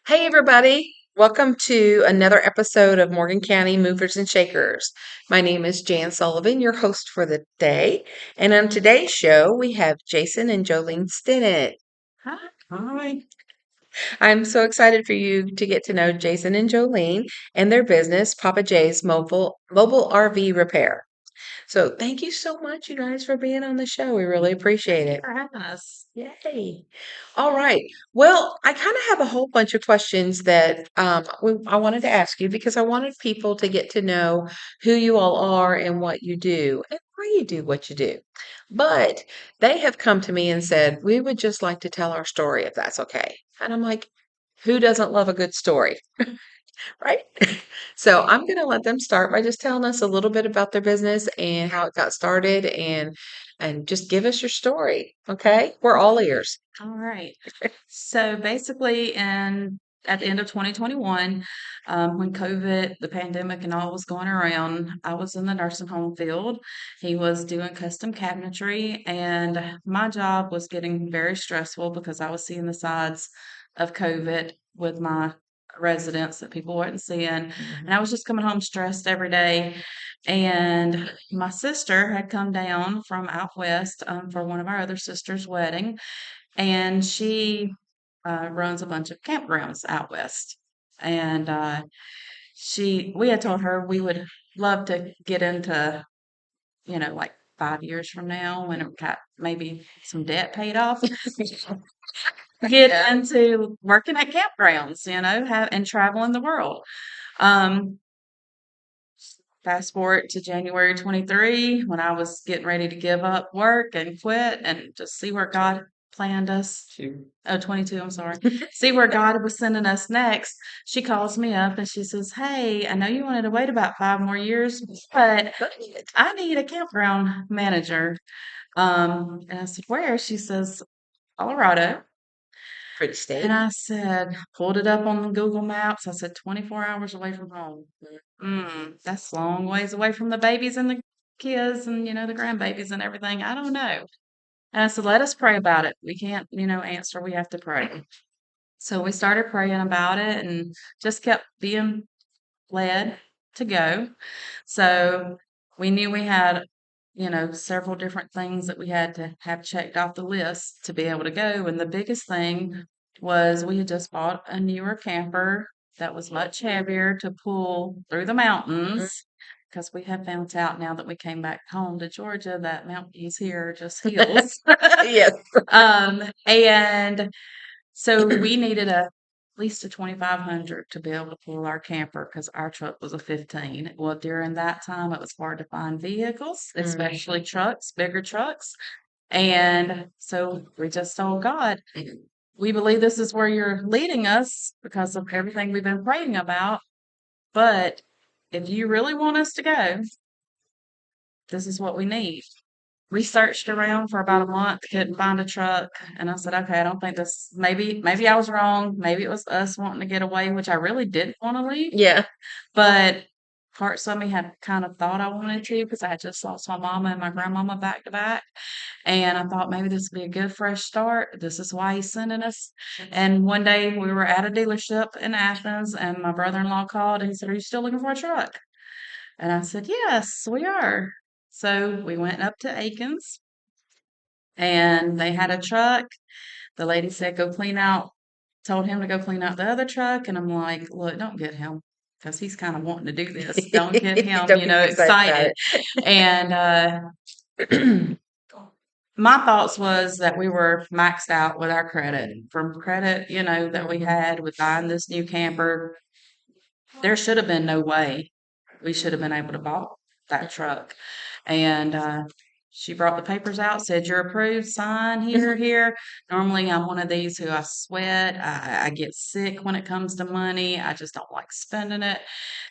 Hey, everybody. Welcome to another episode of Morgan County Movers and Shakers. My name is Jan Sullivan, your host for the day. And on today's show, we have Jayson and Jolene Stinnett. Hi. Hi. I'm so excited for you to get to know Jayson and Jolene and their business, Papa J's Mobile RV Repair. So thank you so much, you guys, for being on the show. We really appreciate Thank you it. for having us. Yay. All right. Well, I kind of have a whole bunch of questions that I wanted to ask you because I wanted people to get to know who you all are and what you do and why you do what you do. But they have come to me and said, we would just like to tell our story if that's okay. And I'm like, who doesn't love a good story? Right? So I'm going to let them start by just telling us a little bit about their business and how it got started and just give us your story. Okay? We're all ears. All right. So basically, at the end of 2021, when COVID, the pandemic, and all was going around, I was in the nursing home field. He was doing custom cabinetry, and my job was getting very stressful because I was seeing the sides of COVID with my residents that people weren't seeing. And I was just coming home stressed every day. And my sister had come down from out west for one of our other sisters' wedding, and she runs a bunch of campgrounds out west. And we had told her we would love to get into, like 5 years from now when it got maybe some debt paid off, get Yeah. into working at campgrounds, and traveling the world. Um, Fast forward to January 23 when I was getting ready to give up work and quit and just see where God planned us. Oh, 22, I'm sorry. See where God was sending us next. She calls me up and she says, "Hey, I know you wanted to wait about 5 more years, but I need a campground manager." And I said, "Where?" She says, "Colorado." Pretty And state. I said, pulled it up on Google Maps. I said, 24 hours away from home. That's a long ways away from the babies and the kids and, the grandbabies and everything. I don't know. And I said, let us pray about it. We can't, answer. We have to pray. So we started praying about it and just kept being led to go. So we knew we had, several different things that we had to have checked off the list to be able to go. And the biggest thing was we had just bought a newer camper that was much heavier to pull through the Mhm. mountains. Because we have found out now that we came back home to Georgia that mountains here just hills. Yes. And so we needed at least a 2,500 to be able to pull our camper because our truck was a 15. Well, during that time, it was hard to find vehicles, Mm. especially trucks, bigger trucks. And so we just told God, we believe this is where you're leading us because of everything we've been praying about. But if you really want us to go, this is what we need. Researched around for about a month, couldn't find a truck, and I said, "Okay, I don't think this. Maybe I was wrong. Maybe it was us wanting to get away, which I really didn't want to leave, Yeah. but parts of me had kind of thought I wanted to because I had just lost my mama and my grandmama back to back, and I thought maybe this would be a good fresh start. This is why he's sending us." And one day we were at a dealership in Athens, and my brother-in-law called and he said, "Are you still looking for a truck?" And I said, "Yes, we are." So we went up to Aikens and they had a truck. The lady said, "Go clean out," told him to go clean out the other truck. And I'm like, "Look, don't get him because he's kind of wanting to do this. Don't get him, Don't get too excited about excited." And it. my thoughts was that we were maxed out with our credit from credit, that we had with buying this new camper. There should have been no way we should have been able to buy that truck. And she brought the papers out, said, "You're approved, sign here, here." Normally, I'm one of these who I sweat. I get sick when it comes to money. I just don't like spending it.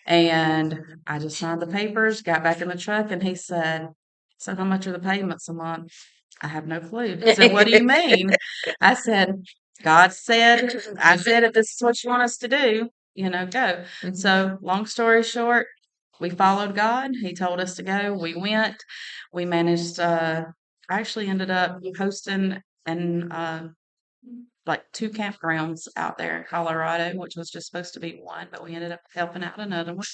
And I just signed the papers, got back in the truck, and he said, "So how much are the payments a month?" I have no clue. He said, "What do you mean?" I said, I said, if this is what you want us to do, go. Mhm. So, long story short, we followed God. He told us to go. We went. We managed, I actually ended up hosting and like 2 campgrounds out there in Colorado, which was just supposed to be one, but we ended up helping out another one.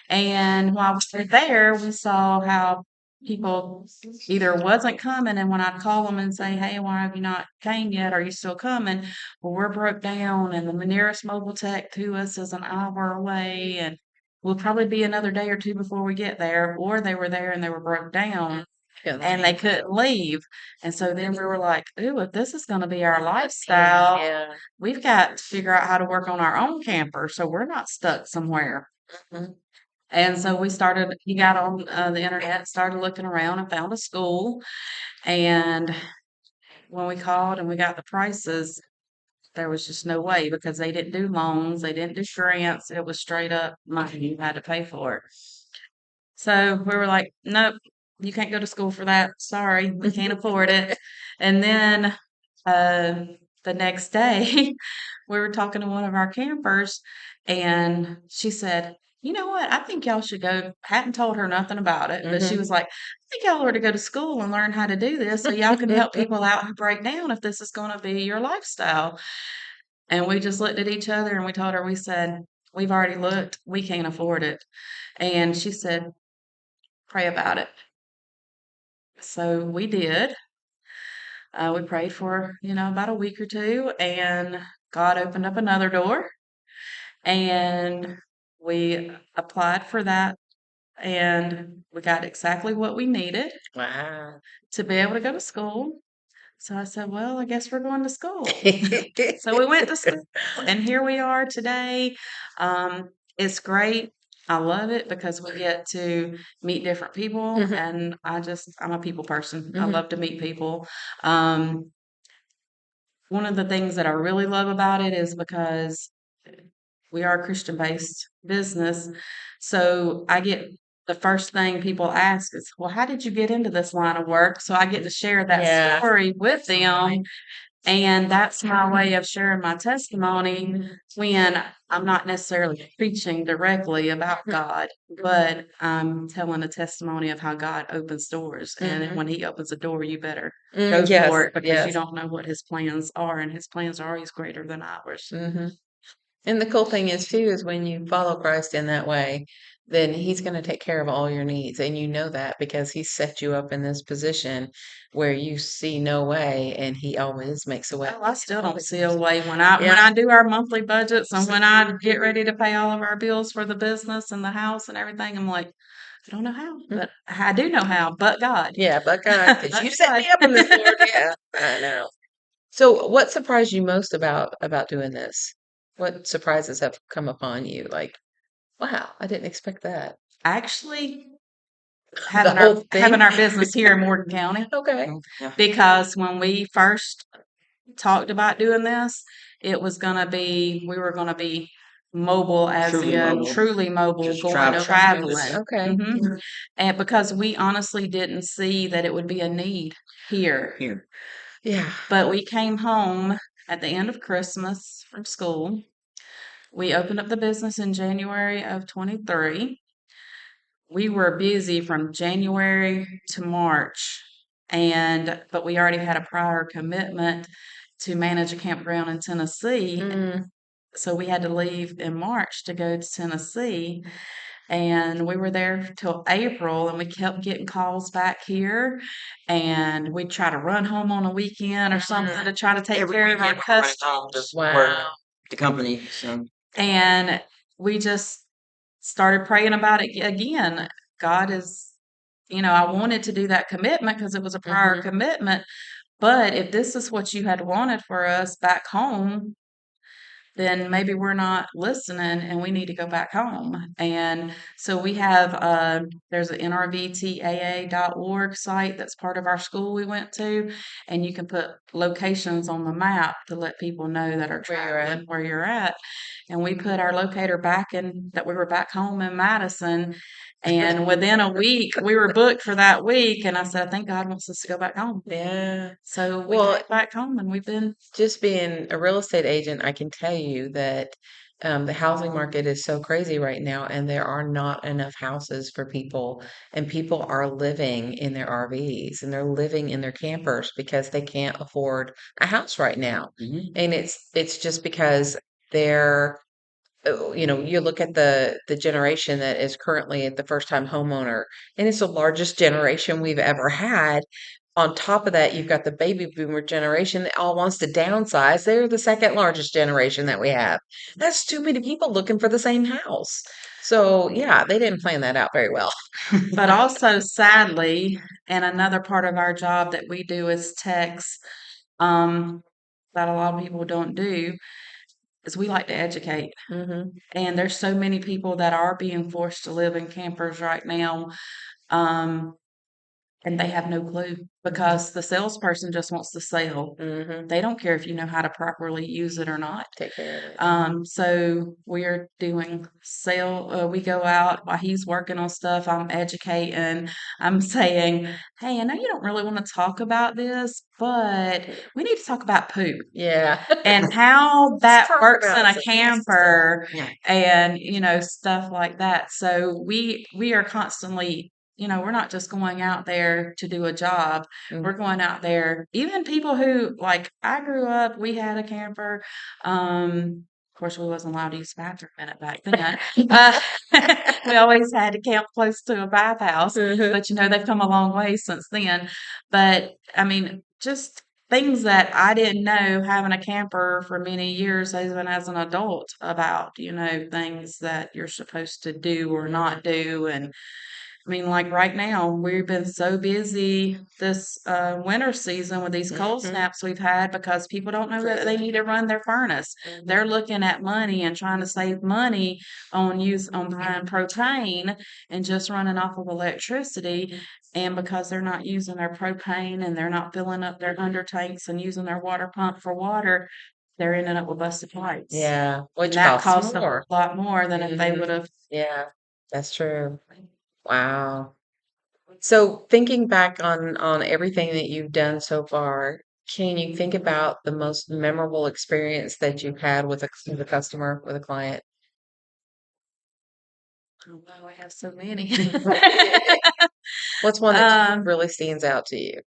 And while we were there, we saw how people either wasn't coming, and when I'd call them and say, "Hey, why have you not came yet? Are you still coming?" Well, we're broke down, and the nearest mobile tech to us is an hour away, and we'll probably be another day or two before we get there. Or they were there and they were broke down and they couldn't leave. And so then we were like, "Ooh, if this is going to be our lifestyle, Yeah. we've got to figure out how to work on our own camper so we're not stuck somewhere." Mhm. And so he got on the internet, started looking around and found a school. And when we called and we got the prices, there was just no way because they didn't do loans, they didn't do grants. It was straight up money you had to pay for it. So we were like, "Nope, you can't go to school for that. Sorry, we can't afford it." And then uh, the next day, we were talking to one of our campers, and she said, "You know what? I think y'all should go." Hadn't told her nothing about it, but she Mhm. was like, "I think y'all ought to go to school and learn how to do this so y'all can help people out who break down if this is going to be your lifestyle." And we just looked at each other and we told her, we said, "We've already looked. We can't afford it." And she said, "Pray about it." So we did. We prayed for, about a week or two, and God opened up another door, and we applied for that, and we got exactly what we needed Wow. to be able to go to school. So I said, "Well, I guess we're going to school." So we went to school, and here we are today. It's great. I love it because we get to meet different people, Mhm. and I'm a people person. I Mhm. love to meet people. Um, One of the things that I really love about it is because we are a Christian-based business, so I get the first thing people ask is, "Well, how did you get into this line of work?" So I get to share that Yeah. story with them, and that's my way of sharing my testimony when I'm not necessarily preaching directly about God, but I'm telling a testimony of how God opens doors. And Mhm. when He opens a door, you better Mm, go for yes, it because you yes. don't know what His plans are, and His plans are always greater than ours. Mhm. And the cool thing is too is when you follow Christ in that way, then he's going to take care of all your needs. And you know that because he set you up in this position where you see no way and he always makes a way. Oh, I still don't Always see a makes a way when way. I Yeah. do our monthly budgets and when I get ready to pay all of our bills for the business and the house and everything. I'm like, I don't know how, Mhm. but I do know how, but God. Yeah, but God, because But you set God. me up in this, Lord. Yeah, I know. So what surprised you most about doing this? What surprises have come upon you? Like, wow, I didn't expect that. Actually, The whole having thing? our business here in Morgan County, Okay. Yeah. because when we first talked about doing this, we were gonna be mobile, as Truly in mobile. truly mobile, Just going traveling. traveling. Okay. Mhm. And because we honestly didn't see that it would be a need here. Here. Yeah. But we came home at the end of Christmas from school. We opened up the business in January of '23. We were busy from January to March, but we already had a prior commitment to manage a campground in Tennessee, Mm, so we had to leave in March to go to Tennessee, and we were there till April, and we kept getting calls back here, and we'd try to run home on a weekend or something to try to take Every care of our weekend we're running customers. home to work wow. the company. So And we just started praying about it again. God is, I wanted to do that commitment because it was a prior Mhm. commitment. But if this is what you had wanted for us back home, then maybe we're not listening and we need to go back home. And so we have, there's an nrvtaa.org site that's part of our school we went to, and you can put locations on the map to let people know that are Where you're at. traveling where you're at. And we put our locator that we were back home in Madison. And within a week, we were booked for that week. And I said, I think God wants us to go back home. Yeah. So we Well, came back home and we've been. just being a real estate agent, I can tell you that the housing market is so crazy right now, and there are not enough houses for people, and people are living in their RVs and they're living in their campers because they can't afford a house right now. Mhm. And it's just because they're you look at the generation that is currently the first time homeowner, and it's the largest generation we've ever had. On top of that, you've got the baby boomer generation that all wants to downsize. They're the second largest generation that we have. That's too many people looking for the same house. So, yeah, they didn't plan that out very well. But also, sadly, and another part of our job that we do as techs, um, that a lot of people don't do, is we like to educate. Hmm. And there's so many people that are being forced to live in campers right now. Um, and they have no clue because the salesperson just wants to sell. Hmm. They don't care if you know how to properly use it or not. Take care of it. So we're doing sale. We go out while he's working on stuff. I'm educating. I'm saying, "Hey, I know you don't really want to talk about this, but we need to talk about poop Yeah. and how Let's that talk works in about a some nasty stuff. camper, Yeah. and stuff like that." So we are constantly. We're not just going out there to do a job. We're Mm. going out there, even people who, like, I grew up, we had a camper. Of course, we wasn't allowed to use the bathroom in it back then. Uh, we always had to camp close to a bathhouse, Mhm. but they've come a long way since then. But I mean, just things that I didn't know having a camper for many years, even as an adult, about things that you're supposed to do or not do. And I mean, like right now, we've been so busy this winter season with these cold Mhm. snaps we've had because people don't know that they need to run their furnace. They're looking at money and trying to save money on buying propane and just running off of electricity. And because they're not using their propane and they're not filling up their under tanks and using their water pump for water, they're ending up with busted pipes. Yeah, And which that costs costs a more. lot more than if they Mhm. would have. Yeah, that's true. Wow. So thinking back on everything that you've done so far, can you think about the most memorable experience that you've had with a customer, with a client? Oh, wow, I have so many. What's one that Um, really stands out to you?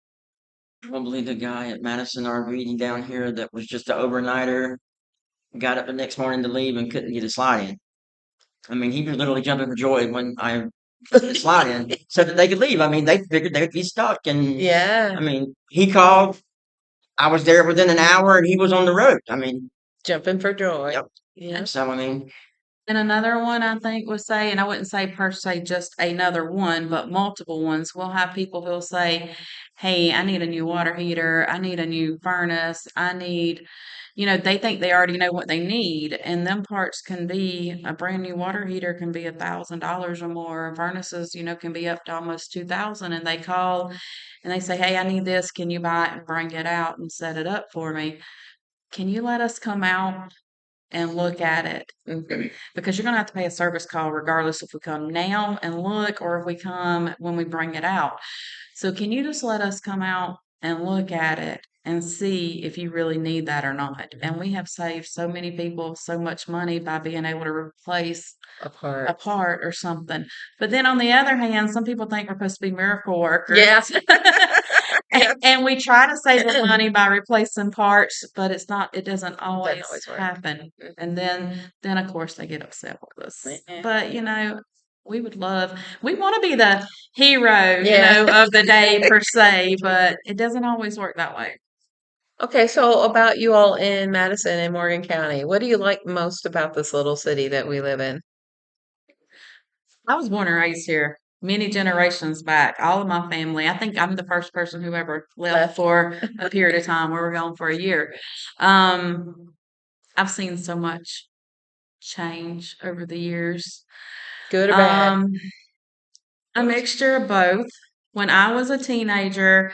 Probably the guy at Madison RV down here that was just an overnighter. Got up the next morning to leave and couldn't get a slide in. I mean, he was literally jumping for joy when I put the slide in so that they could leave. I mean, they figured they'd be stuck. And Yeah, I mean, he called. I was there within an hour and he was on the road. I mean, jumping for joy. yep. Yeah. And so, I mean, and another one I think would say, and I wouldn't say per se just another one, but multiple ones. We'll have people who'll say, "Hey, I need a new water heater. I need a new furnace. I need," they think they already know what they need, and them parts can be a brand new water heater can be $1,000 or more. Furnaces, can be up to almost 2,000, and they call and they say, "Hey, I need this. Can you buy it and bring it out and set it up for me? Can you let us come out and look at it?" Mhm. Because you're going to have to pay a service call regardless if we come now and look or if we come when we bring it out. So can you just let us come out and look at it and see if you really need that or not? And we have saved so many people so much money by being able to replace a Apart. part or something. But then on the other hand, some people think we're supposed to be miracle workers. Yeah. Yeah. And we try to save the money by replacing parts, but it doesn't Doesn't always always work. happen. And then of course they get upset with us. Yeah. But we want to be the hero, Yeah. of the day per se, but it doesn't always work that way. Okay, so about you all in Madison and Morgan County, what do you like most about this little city that we live in? I was born and raised here many generations back. All of my family. I think I'm the first person who ever left Left. for a period of time. We were gone for a year. Um, I've seen so much change over the years. Good or bad? Um, a mixture of both. When I was a teenager,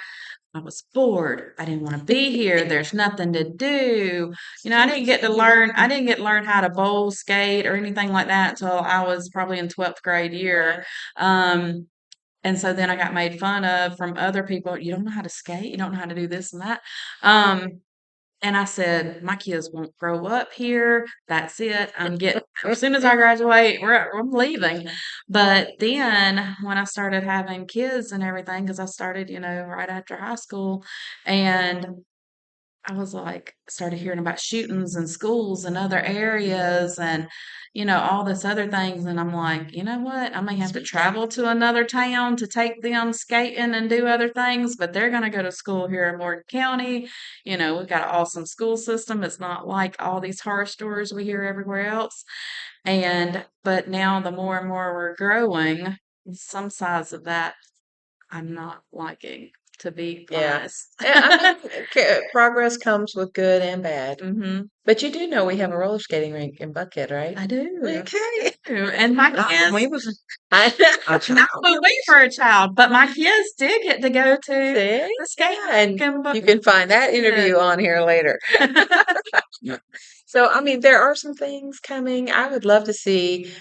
I was bored. I didn't want to be here. There's nothing to do. I didn't get to learn how to bowl, skate, or anything like that until I was probably in 12th grade year. Um, and so then I got made fun of from other people. You don't know how to skate. You don't know how to do this and that. Um, And I said, my kids won't grow up here. That's it. As soon as I graduate, I'm leaving. But then when I started having kids and everything, because I started, right after high school, and I was like, started hearing about shootings in schools and other areas and, all this other things. And I'm like, you know what? I may have to travel to another town to take them skating and do other things, but they're going to go to school here in Morgan County. We've got an awesome school system. It's not like all these horror stories we hear everywhere else. But now the more and more we're growing, some sides of that I'm not liking, to be Yeah. honest. I mean, progress comes with good and bad. hmm But you do know we have a roller skating rink in Buckhead, right? I do. Okay. And my Not when we kids, was I a not child. when we were a child, but my kids did get to go to see, the skate yeah, and rink in you can find that Buckhead. interview on here later. Yeah. So, I mean, there are some things coming. I would love to see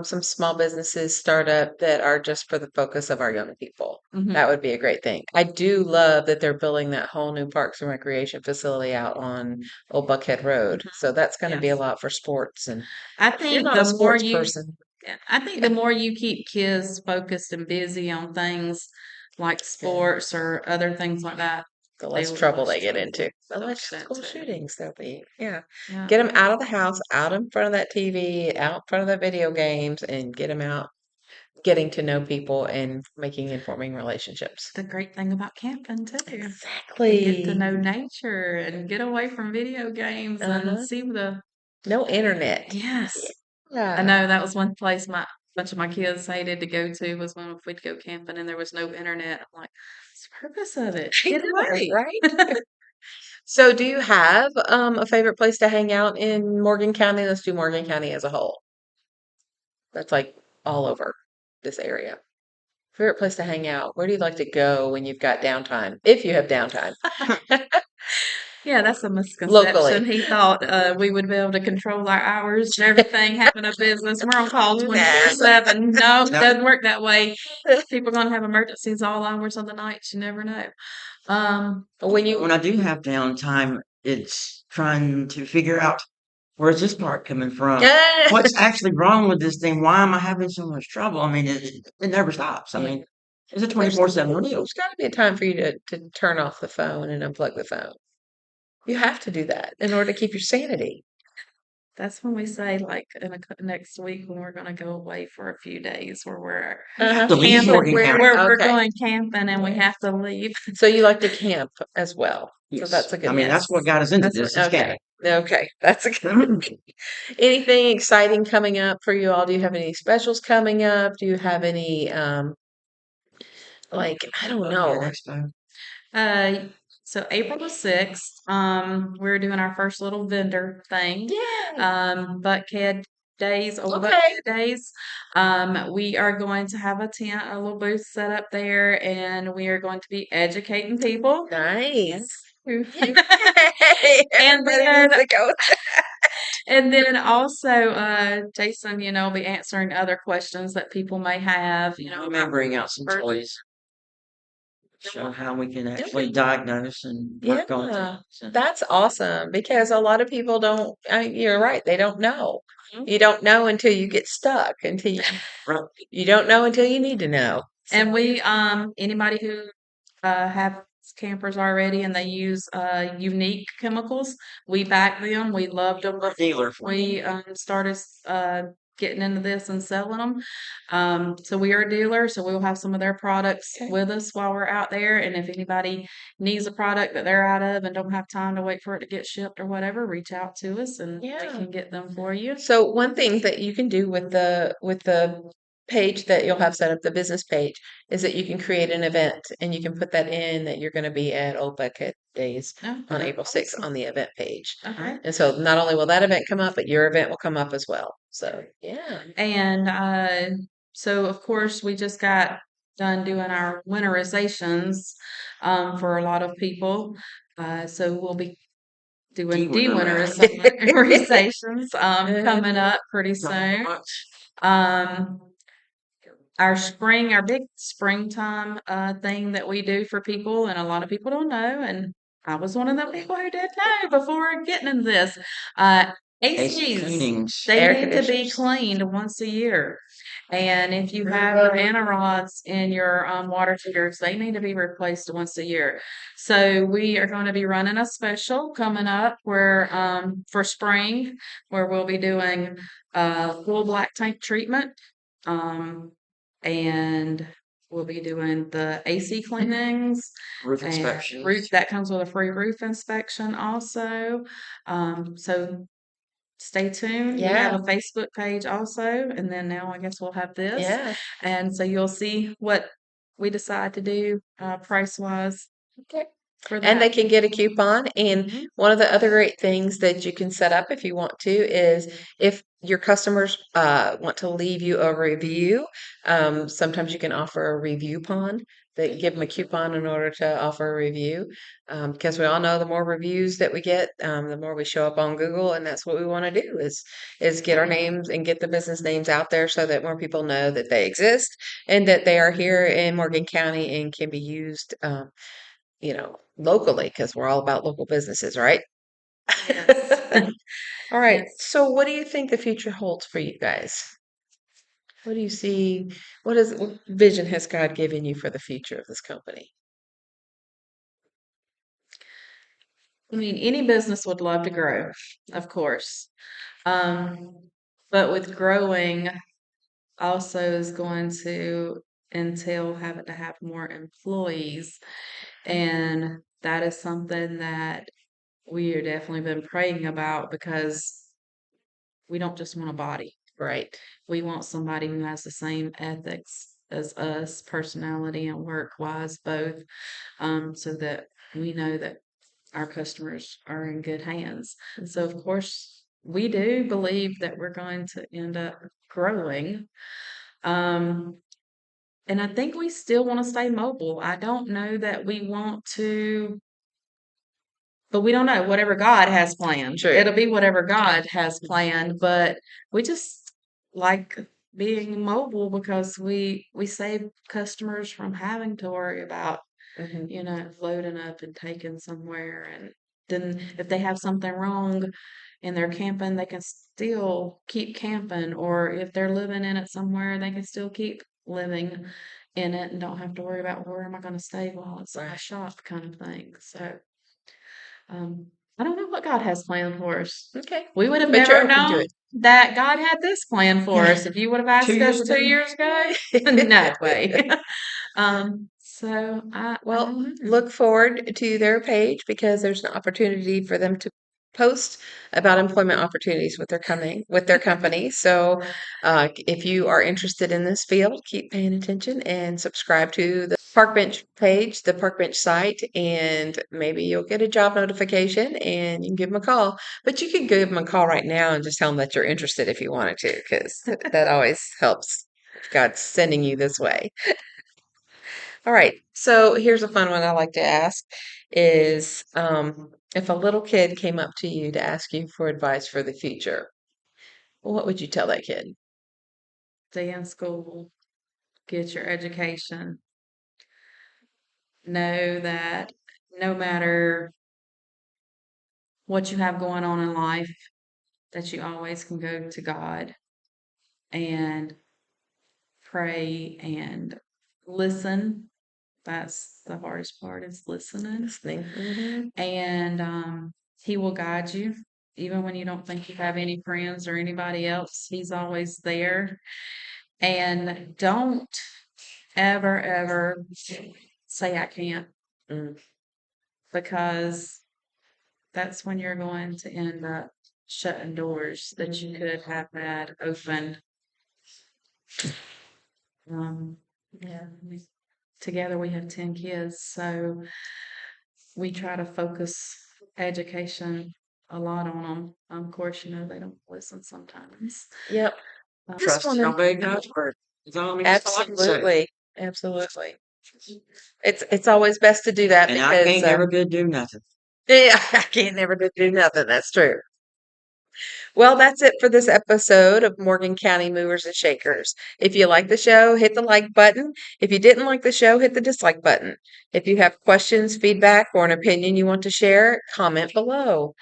some small businesses start up that are just for the focus of our young people. Mhm, That would be a great thing. I do love that they're building that whole new Parks and Recreation facility out on Old Buckhead Road. mhm. So that's going to be a Yes. lot for sports. And I if you're think not the a more sports you person, Yeah, I think the more you keep kids focused and busy on things like yeah, sports or other things like that, the they less will trouble less they get trouble. into, the They'll less set school too. shootings there'll be. Yeah. Yeah. Get them out of the house, out in front of that TV, out in front of the video games, and get them out getting to know people and making informing relationships. The great thing about camping too. They get to Exactly. know nature and get away from video games and Uh-huh. see the No internet. yes. I Yeah. know that was one place my bunch of my kids hated to go to was when if we'd go camping and there was no internet. I'm like, what's the purpose of it? I Get know, away. right? So do you have a favorite place to hang out in Morgan County? Let's do Morgan County as a whole. That's like all over this area. Favorite place to hang out? Where do you like to go when you've got downtime? If you have downtime. Yeah, that's a misconception. Locally. He thought we would be able to control our hours and everything, having a business. We're on call Nah. 24/7. No, it No, doesn't work that way. People are going to have emergencies all hours of the night. You never know. Um, When when you I do have downtime, it's trying to figure out where's this part coming from? What's actually wrong with this thing? Why am I having so much trouble? I mean, it never stops. I Yeah. mean, it's a There's 24/7 deal. there's gotta be a time for you to turn off the phone and unplug the phone. You have to do that in order to keep your sanity. that's when we say, like, next week when we're going to go away for a few days where we're We have Uh-huh. to leave camping, Morgan where, County. where we're Okay. going camping and we Yeah. have to leave. So you like to camp as well. So Yes. that's a I good mean, thing. that's Yes. what got us into That's what, this is okay. camping. Okay. That's a good Anything exciting coming up for you all? Do you have any specials coming up? Do you have any like I don't Buckhead know. Expo. Uh, so April the 6th, we're doing our first little vendor thing. Yay. Buckhead Days, Old Okay. Buckhead Days. We are going to have a tent, a little booth set up there, and we are going to be educating people. Nice. and Yay. Everybody then needs to go. and then also Jason, will be answering other questions that people may have, We may bring out some first- toys, show how we can actually diagnose and work on Yeah, things. And that's awesome because a lot of people don't, I mean, you're right, they don't know. Mhm. You don't know until you get stuck, until right, you don't know until you need to know. So, And we, anybody who have campers already and they use unique chemicals, we back them. We loved them we're a dealer before for it. we started getting into this and selling them. So we are a dealer, so we'll have some of their products okay. with us while we're out there. And if anybody needs a product that they're out of and don't have time to wait for it to get shipped or whatever, reach out to us and we Yeah. can get them for you. So one thing that you can do with the page that you'll have set up, the business page, is that you can create an event and you can put that in that you're going to be at Old Bucket Days Oh, on April 6th on the event page. okay. And so not only will that event come up, but your event will come up as well. So yeah. And so, of course, we just got done doing our winterizations for a lot of people. So we'll be doing De-winterize. de-winterizations coming up pretty soon. Um, our big springtime thing that we do for people, and a lot of people don't know, and I was one of the people who didn't know before getting into this. Uh, AC ACs, cleanings. they Air need to be conditioners. cleaned once a year. And if you have your antirods in your water heaters, they need to be replaced once a year. So we are going to be running a special coming up where for spring, where we'll be doing full black tank treatment, um, and we'll be doing the AC cleanings Roof and inspections. roof that comes with a free roof inspection also. So stay tuned. We have Yeah. a Facebook page also, and then now I guess we'll have this. Yeah. And so you'll see what we decide to do price wise Okay. for And they that. can get a coupon. And Mhm. one of the other great things that you can set up if you want to is if your customers want to leave you a review, sometimes you can offer a review pond. That give them a coupon in order to offer a review. Because we all know the more reviews that we get, the more we show up on Google, and that's what we want to do is get our names and get the business names out there so that more people know that they exist and that they are here in Morgan County and can be used. Locally, because we're all about local businesses, right? Yes. All right. Yes. So what do you think the future holds for you guys? What do you see? What vision has God given you for the future of this company? I mean, any business would love to grow, of course. Um, but with growing also is going to entail having to have more employees. And that is something that we are definitely been praying about because we don't just want a body. Right. We want somebody who has the same ethics as us, personality and work wise, both, so that we know that our customers are in good hands. And so, of course, we do believe that we're going to end up growing. Um, and I think we still want to stay mobile. I don't know that we want to, but we don't know. Whatever God has planned, True. it'll be whatever God has planned. But we just like being mobile because we save customers from having to worry about loading up and taking somewhere. And then if they have something wrong and they're camping, they can still keep camping. Or if they're living in it somewhere, they can still keep living in it and don't have to worry about where am I going to stay while it's my Right. shop kind of thing. So I don't know what God has planned for us. Okay. We would have But you're never open to known that God had this plan for us if you would have 2 asked years us ago. 2 years ago. No way. So I Well, don't know. look forward to their page because there's an opportunity for them to post about employment opportunities with their company. So, if you are interested in this field, keep paying attention and subscribe to the Park Bench page, the Park Bench site, and maybe you'll get a job notification and you can give them a call. But you can give them a call right now and just tell them that you're interested if you wanted to, because that always helps. God's sending you this way. All right. So here's a fun one I like to ask is if a little kid came up to you to ask you for advice for the future, what would you tell that kid? Stay in school, get your education. Know that no matter what you have going on in life, that you always can go to God and pray and listen. That's the hardest part is listening. Listening. Hmm. And he will guide you. Even when you don't think you have any friends or anybody else, he's always there. And don't ever, ever say, I can't, Mm, because that's when you're going to end up shutting doors that you could have had open. Um, yeah. Together we have 10 kids, so we try to focus education a lot on them. Of course, they don't listen sometimes. Yep. Just Trust want and to obey God's word. That's all I can say. absolutely, absolutely. It's always best to do that And I because can't never good do nothing. yeah, I can't never do nothing. That's true. Well, that's it for this episode of Morgan County Movers and Shakers. If you like the show, hit the like button. If you didn't like the show, hit the dislike button. If you have questions, feedback, or an opinion you want to share, comment below.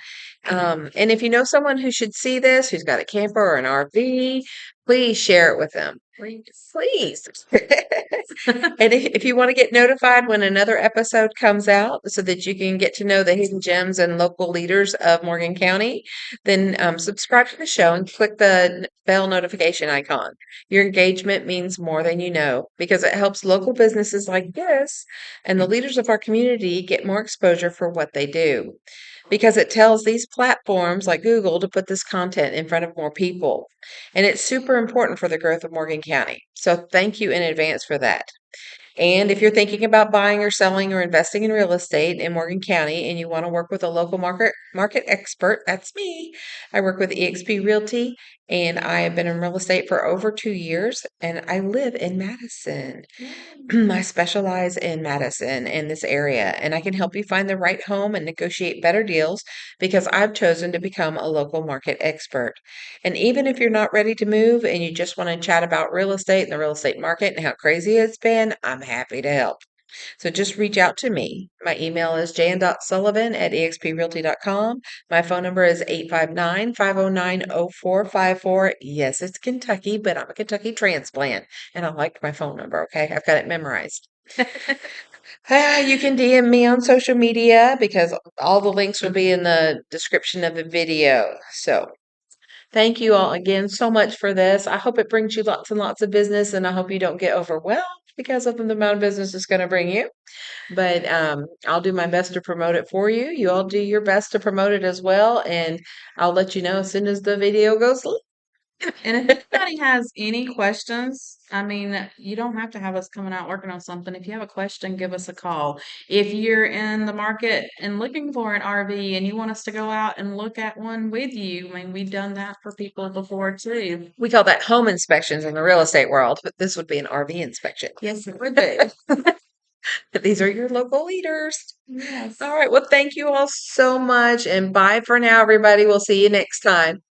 And if you know someone who should see this, who's got a camper or an RV, please share it with them. Please. And if you want to get notified when another episode comes out so that you can get to know the hidden gems and local leaders of Morgan County, then subscribe to the show and click the bell notification icon. Your engagement means more than you know because it helps local businesses like this and the leaders of our community get more exposure for what they do because it tells these platforms like Google to put this content in front of more people. And it's super important for the growth of Morgan County. So thank you in advance for that. And if you're thinking about buying or selling or investing in real estate in Morgan County and you want to work with a local market expert, that's me. I work with eXp Realty and I have been in real estate for over 2 years and I live in Madison. I specialize in Madison in this area, and I can help you find the right home and negotiate better deals because I've chosen to become a local market expert. And even if you're not ready to move and you just want to chat about real estate and the real estate market and how crazy it's been, I'm happy to help. So just reach out to me. My email is jan.sullivan@exprealty.com. My phone number is 859-509-0454. Yes, it's Kentucky, but I'm a Kentucky transplant and I like my phone number, okay? I've got it memorized. You can DM me on social media because all the links will be in the description of the video. So thank you all again so much for this. I hope it brings you lots and lots of business, and I hope you don't get overwhelmed because of the amount of business it's going to bring you. But I'll do my best to promote it for you. You all do your best to promote it as well, and I'll let you know as soon as the video goes live. And if anybody has any questions, I mean, you don't have to have us coming out working on something. If you have a question, give us a call. If you're in the market and looking for an RV and you want us to go out and look at one with you, I mean, we've done that for people before too. We call that home inspections in the real estate world, but this would be an RV inspection. Yes, it would be. These are your local leaders. Yes. All right. Well, thank you all so much, and bye for now, everybody. We'll see you next time.